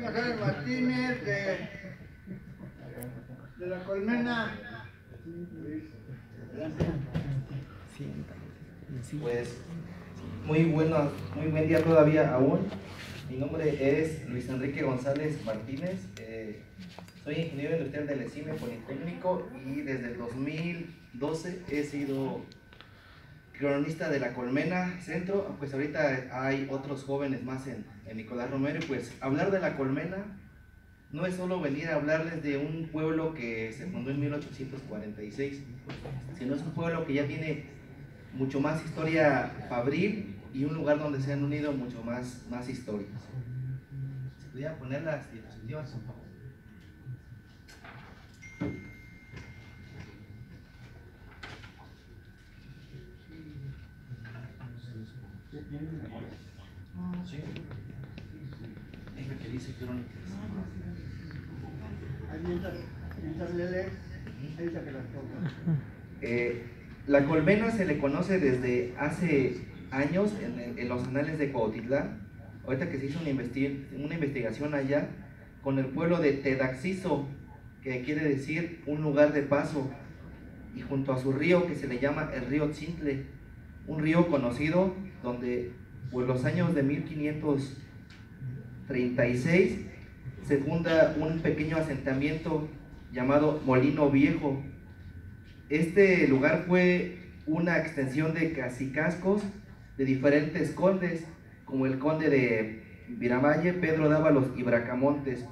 González Martínez de la Colmena. Pues muy buen día todavía aún. Mi nombre es Luis Enrique González Martínez. Soy ingeniero industrial del ESIME Politécnico y desde el 2012 he sido cronista de la Colmena Centro. Pues ahorita hay otros jóvenes más en Nicolás Romero, y pues hablar de la Colmena no es solo venir a hablarles de un pueblo que se fundó en 1846, sino es un pueblo que ya tiene mucho más historia fabril y un lugar donde se han unido mucho más historias. ¿Se podría poner las diapositivas, por favor? Sí. Es lo que dice Crónicas. La Colmena se le conoce desde hace años en los anales de Cuautitlán. Ahorita que se hizo una investigación allá con el pueblo de Tedaxizo, que quiere decir un lugar de paso, y junto a su río que se le llama el río Tzintle, un río conocido donde por los años de 1536 se funda un pequeño asentamiento llamado Molino Viejo. Este lugar fue una extensión de cacicazgos de diferentes condes, como el conde de Viramalle, Pedro Dávalos y Bracamontes.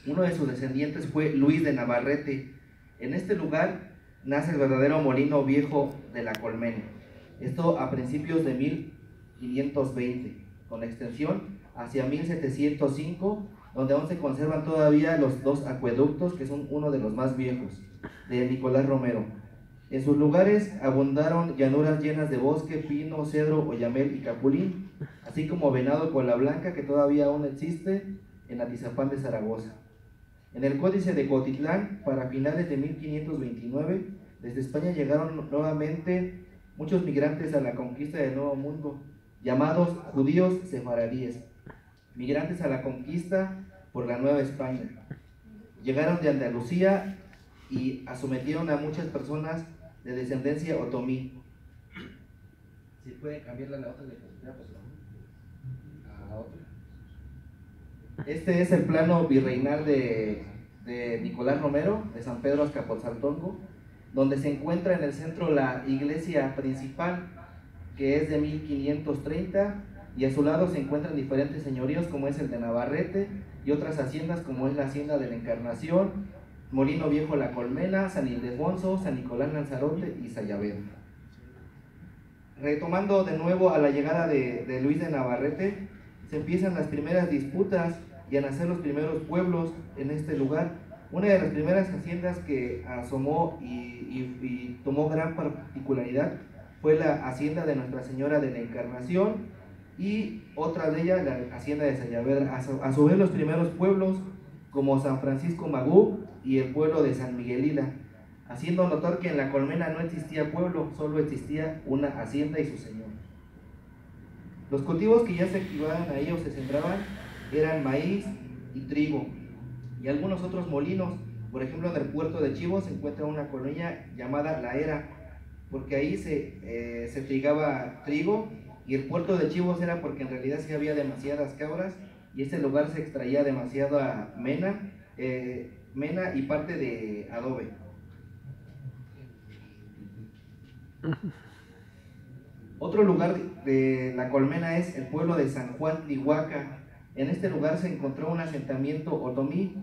Uno de sus descendientes fue Luis de Navarrete. En este lugar nace el verdadero Molino Viejo de la Colmena. Esto a principios de 1520, con extensión hacia 1705, donde aún se conservan todavía los dos acueductos, que son uno de los más viejos, de Nicolás Romero. En sus lugares abundaron llanuras llenas de bosque, pino, cedro, oyamel y capulín, así como venado cola blanca, que todavía aún existe en Atizapán de Zaragoza. En el Códice de Cuautitlán, para finales de 1529, desde España llegaron nuevamente muchos migrantes a la conquista del Nuevo Mundo, llamados judíos sefaradíes, migrantes a la conquista por la Nueva España. Llegaron de Andalucía y sometieron a muchas personas de descendencia otomí. Si puede cambiarla a la otra diapositiva, por favor. A la otra. Este es el plano virreinal de Nicolás Romero, de San Pedro Azcapotzaltongo, donde se encuentra en el centro la iglesia principal, que es de 1530, y a su lado se encuentran diferentes señoríos, como es el de Navarrete, y otras haciendas, como es la hacienda de la Encarnación, Molino Viejo La Colmena, San Ildefonso, San Nicolás Lanzarote y Sayavedo. Retomando de nuevo a la llegada de Luis de Navarrete, se empiezan las primeras disputas y a nacer los primeros pueblos en este lugar. Una de las primeras haciendas que asomó y tomó gran particularidad fue la hacienda de Nuestra Señora de la Encarnación, y otra de ellas la hacienda de Sayavedra. A su vez, los primeros pueblos como San Francisco Magú y el pueblo de San Miguelila, haciendo notar que en la Colmena no existía pueblo, solo existía una hacienda y su señor. Los cultivos que ya se activaban ahí o se sembraban eran maíz y trigo, y algunos otros molinos. Por ejemplo, en el puerto de Chivo se encuentra una colonia llamada La Era, porque ahí se trigaba trigo, y el puerto de Chivos era porque en realidad sí había demasiadas cabras, y este lugar se extraía demasiada mena y parte de adobe. Otro lugar de la Colmena es el pueblo de San Juan Tlihuaca. En este lugar se encontró un asentamiento otomí.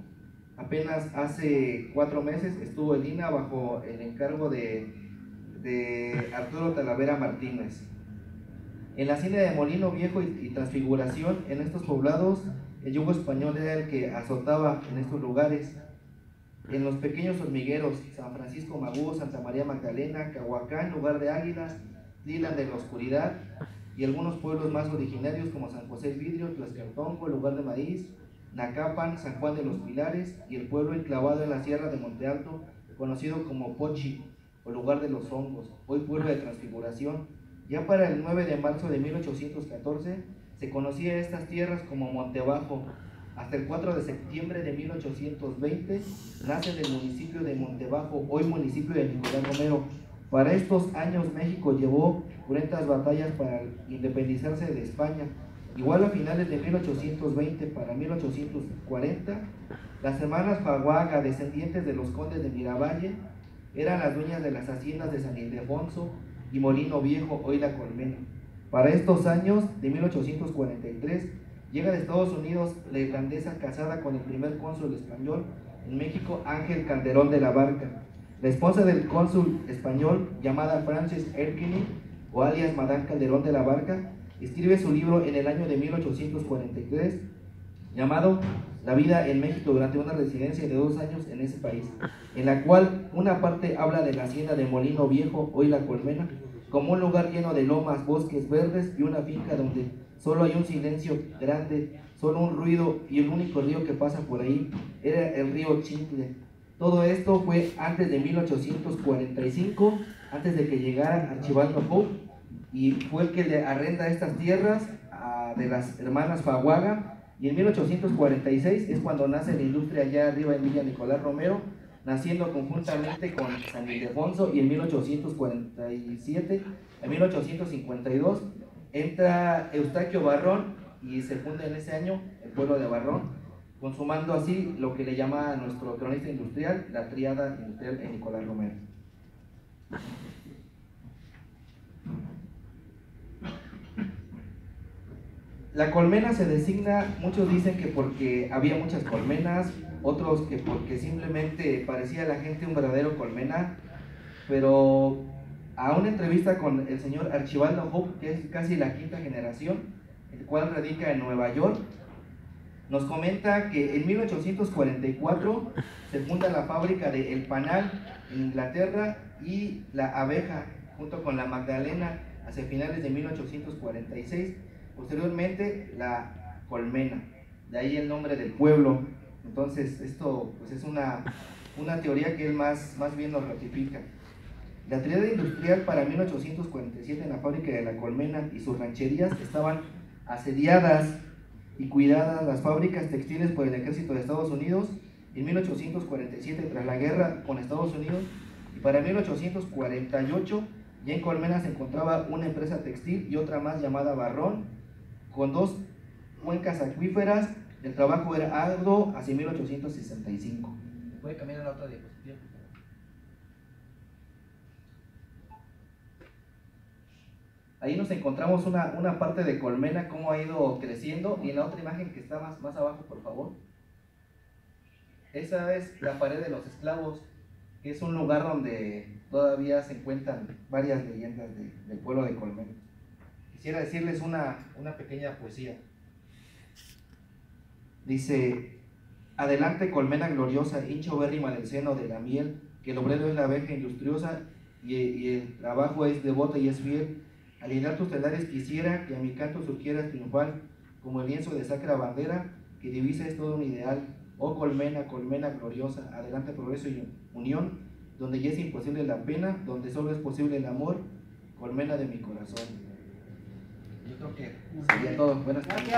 Apenas hace 4 meses estuvo el INA bajo el encargo de Arturo Talavera Martínez. En la hacienda de Molino Viejo y Transfiguración, en estos poblados, el yugo español era el que azotaba en estos lugares. En los pequeños hormigueros, San Francisco Magú, Santa María Magdalena, Cahuacán, Lugar de Águilas, Lilan de la Oscuridad, y algunos pueblos más originarios como San José el Vidrio, Tlaxcaltongo, Lugar de Maíz, Nacapan, San Juan de los Pilares, y el pueblo enclavado en la sierra de Monte Alto, conocido como Pochi, o Lugar de los Hongos, hoy pueblo de Transfiguración. Ya para el 9 de marzo de 1814 se conocía estas tierras como Montebajo, hasta el 4 de septiembre de 1820 nace en el municipio de Montebajo, hoy municipio de Nicolás Romero. Para estos años México llevó cruentas batallas para independizarse de España. Igual a finales de 1820 para 1840, las hermanas Faguaga, descendientes de los condes de Miravalle, eran las dueñas de las haciendas de San Ildefonso y Molino Viejo, hoy La Colmena. Para estos años de 1843, llega de Estados Unidos la irlandesa casada con el primer cónsul español en México, Ángel Calderón de la Barca. La esposa del cónsul español, llamada Frances Erskine, o alias Madame Calderón de la Barca, escribe su libro en el año de 1843, llamado La vida en México durante una residencia de 2 años en ese país, en la cual una parte habla de la hacienda de Molino Viejo, hoy La Colmena, como un lugar lleno de lomas, bosques verdes y una finca donde solo hay un silencio grande, solo un ruido, y el único río que pasa por ahí era el río Chintle. Todo esto fue antes de 1845, antes de que llegara Archibaldo Hope, y fue el que le arrenda estas tierras de las hermanas Faguaga. Y en 1846 es cuando nace la industria allá arriba en Villa Nicolás Romero, naciendo conjuntamente con San Ildefonso, y en 1847 a 1852 entra Eustaquio Barrón y se funda en ese año el pueblo de Barrón, consumando así lo que le llama a nuestro cronista industrial la tríada industrial en Nicolás Romero. La colmena se designa, muchos dicen que porque había muchas colmenas, otros que porque simplemente parecía a la gente un verdadero colmena, pero a una entrevista con el señor Archibaldo Hope, que es casi la 5ª generación, el cual radica en Nueva York, nos comenta que en 1844 se funda la fábrica de El Panal en Inglaterra y la abeja junto con la Magdalena hacia finales de 1846. Posteriormente la colmena, de ahí el nombre del pueblo. Entonces esto pues es una teoría que él más bien nos ratifica. La tríada industrial para 1847 en la fábrica de La Colmena y sus rancherías estaban asediadas y cuidadas las fábricas textiles por el ejército de Estados Unidos en 1847 tras la guerra con Estados Unidos, y para 1848 ya en Colmena se encontraba una empresa textil y otra más llamada Barrón, con 2 cuencas acuíferas. El trabajo era arduo hacia 1865. ¿Puede cambiar a la otra diapositiva? Ahí nos encontramos una parte de Colmena, cómo ha ido creciendo, y en la otra imagen que está más abajo, por favor. Esa es la pared de los esclavos, que es un lugar donde todavía se encuentran varias leyendas del pueblo de Colmena. Quisiera decirles una pequeña poesía. Dice: adelante Colmena gloriosa, hincha ubérrima del seno de la miel, que el obrero es la abeja industriosa y el trabajo es devoto y es fiel. Al hilar tus telares quisiera que a mi canto surgieras triunfal, como el lienzo de sacra bandera, que divisa es todo un ideal. Oh Colmena, Colmena gloriosa, adelante progreso y unión, donde ya es imposible la pena, donde solo es posible el amor, Colmena de mi corazón. Yo creo que sería todo. Buenas tardes.